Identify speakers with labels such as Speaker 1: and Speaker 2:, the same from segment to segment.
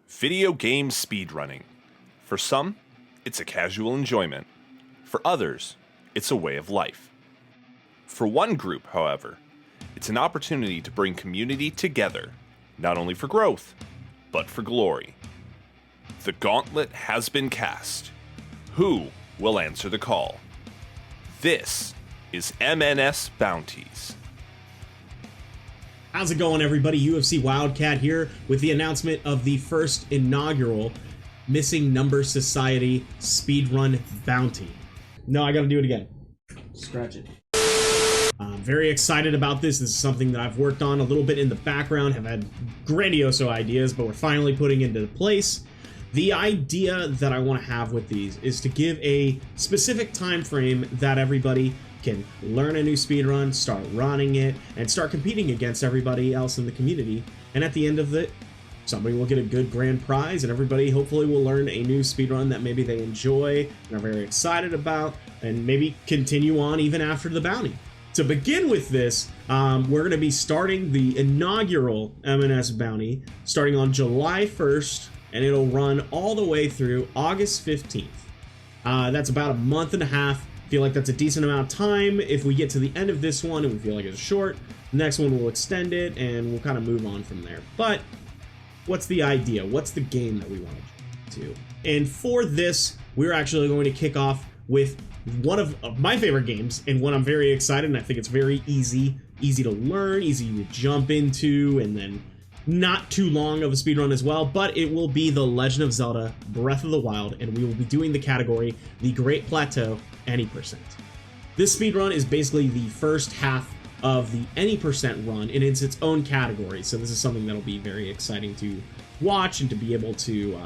Speaker 1: Video game speedrunning. For some, it's a casual enjoyment. For others, it's a way of life. For one group, however, it's an opportunity to bring community together, not only for growth, but for glory. The gauntlet has been cast. Who will answer the call? This is MNS Bounties.
Speaker 2: How's it going, everybody? UFC Wildcat here with the announcement of the first inaugural Missing Number Society Speedrun Bounty. No, I gotta do it again. Scratch it. I'm very excited about this. This is something that I've worked on a little bit in the background, have had grandiose ideas, but we're finally putting into place. The idea that I want to have with these is to give a specific time frame that everybody can learn a new speedrun, start running it, and start competing against everybody else in the community. And at the end of it, somebody will get a good grand prize, and everybody hopefully will learn a new speedrun that maybe they enjoy and are very excited about, and maybe continue on even after the bounty. To begin with this, we're going to be starting the inaugural MNS bounty starting on July 1st, and it'll run all the way through August 15th. That's about a month and a half. Feel like that's a decent amount of time. If we get to the end of this one and we feel like it's short, the next one we'll extend it and we'll kind of move on from there. But what's the idea? What's the game that we want to do? And for this, we're actually going to kick off with one of my favorite games, and one I'm very excited, and I think it's very easy to learn, easy to jump into, and then not too long of a speedrun as well, but it will be The Legend of Zelda Breath of the Wild, and we will be doing the category The Great Plateau Any Percent. This speedrun is basically the first half of the Any Percent run, and it's its own category, so this is something that'll be very exciting to watch and to be able to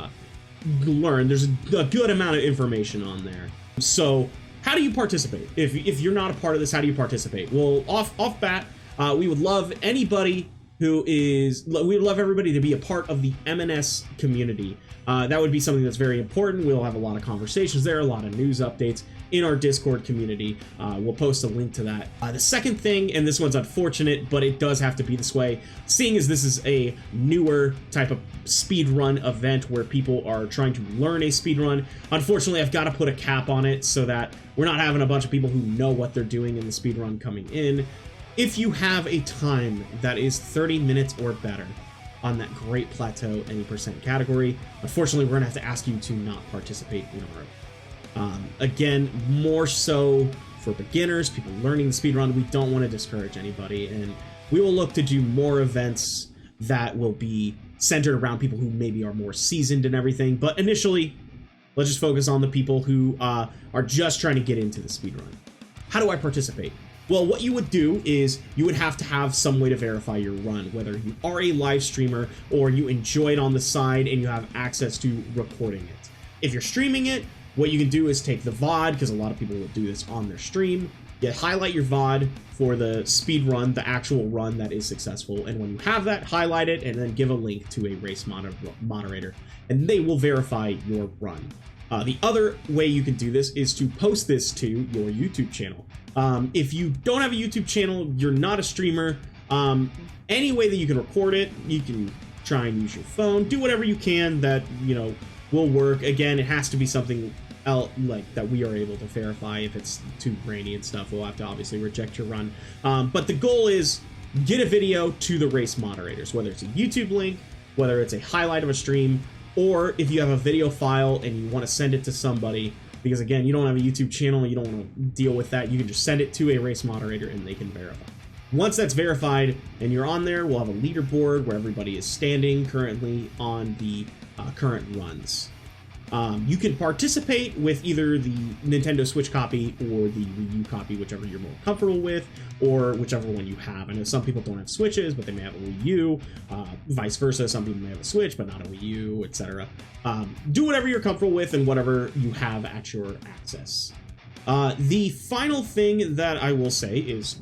Speaker 2: learn. There's a good amount of information on there. So how do you participate? If you're not a part of this, how do you participate? Well, off bat, we would love everybody to be a part of the MNS community. That would be something that's very important. We'll have a lot of conversations there, a lot of news updates in our Discord community. We'll post a link to that. The second thing, and this one's unfortunate, but it does have to be this way, seeing as this is a newer type of speedrun event where people are trying to learn a speedrun, unfortunately I've got to put a cap on it so that we're not having a bunch of people who know what they're doing in the speedrun coming in. If you have a time that is 30 minutes or better on that Great Plateau Any Percent category, unfortunately we're gonna have to ask you to not participate in our again, more so for beginners, people learning the speedrun. We don't want to discourage anybody, and we will look to do more events that will be centered around people who maybe are more seasoned and everything, but initially let's just focus on the people who are just trying to get into the speedrun. How do I participate? Well, what you would do is you would have to have some way to verify your run, whether you are a live streamer or you enjoy it on the side and you have access to recording it. If you're streaming it, what you can do is take the VOD, because a lot of people will do this on their stream. You highlight your VOD for the speed run, the actual run that is successful, and when you have that, highlight it and then give a link to a race moderator, and they will verify your run. The other way you can do this is to post this to your YouTube channel. If you don't have a YouTube channel, you're not a streamer, any way that you can record it, you can try and use your phone, do whatever you can that, will work. Again, it has to be something else like that we are able to verify. If it's too grainy and stuff, we'll have to obviously reject your run. But the goal is get a video to the race moderators, whether it's a YouTube link, whether it's a highlight of a stream, or if you have a video file and you want to send it to somebody, because again, you don't have a YouTube channel, you don't want to deal with that, you can just send it to a race moderator and they can verify. Once that's verified and you're on there, we'll have a leaderboard where everybody is standing currently on the current runs. You can participate with either the Nintendo Switch copy or the Wii U copy, whichever you're more comfortable with, or whichever one you have. I know some people don't have Switches, but they may have a Wii U, vice versa. Some people may have a Switch, but not a Wii U, etc. Do whatever you're comfortable with and whatever you have at your access. The final thing that I will say is,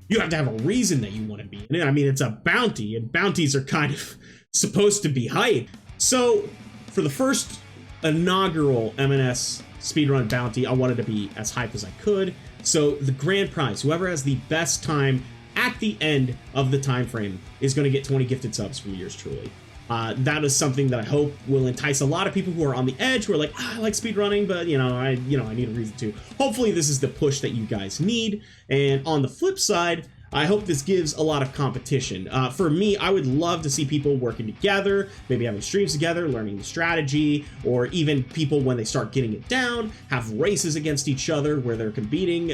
Speaker 2: you have to have a reason that you want to be in it. I mean, it's a bounty, and bounties are kind of supposed to be hype. So for the first inaugural MNS speedrun bounty, I wanted to be as hype as I could. So the grand prize, whoever has the best time at the end of the time frame, is going to get 20 gifted subs from yours truly. That is something that I hope will entice a lot of people who are on the edge, who are like, I like speedrunning, but I need a reason to. Hopefully this is the push that you guys need. And on the flip side, I hope this gives a lot of competition. For me, I would love to see people working together, maybe having streams together, learning the strategy, or even people, when they start getting it down, have races against each other where they're competing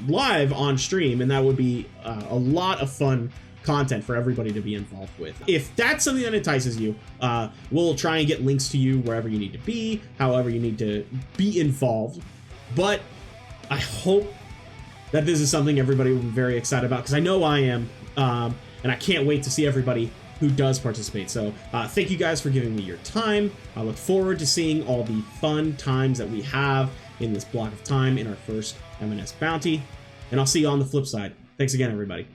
Speaker 2: live on stream, and that would be a lot of fun content for everybody to be involved with. If that's something that entices you, we'll try and get links to you wherever you need to be, however you need to be involved. But I hope that this is something everybody will be very excited about, because I know I am, and I can't wait to see everybody who does participate. So thank you guys for giving me your time. I look forward to seeing all the fun times that we have in this block of time in our first M&S bounty, and I'll see you on the flip side. Thanks again, everybody.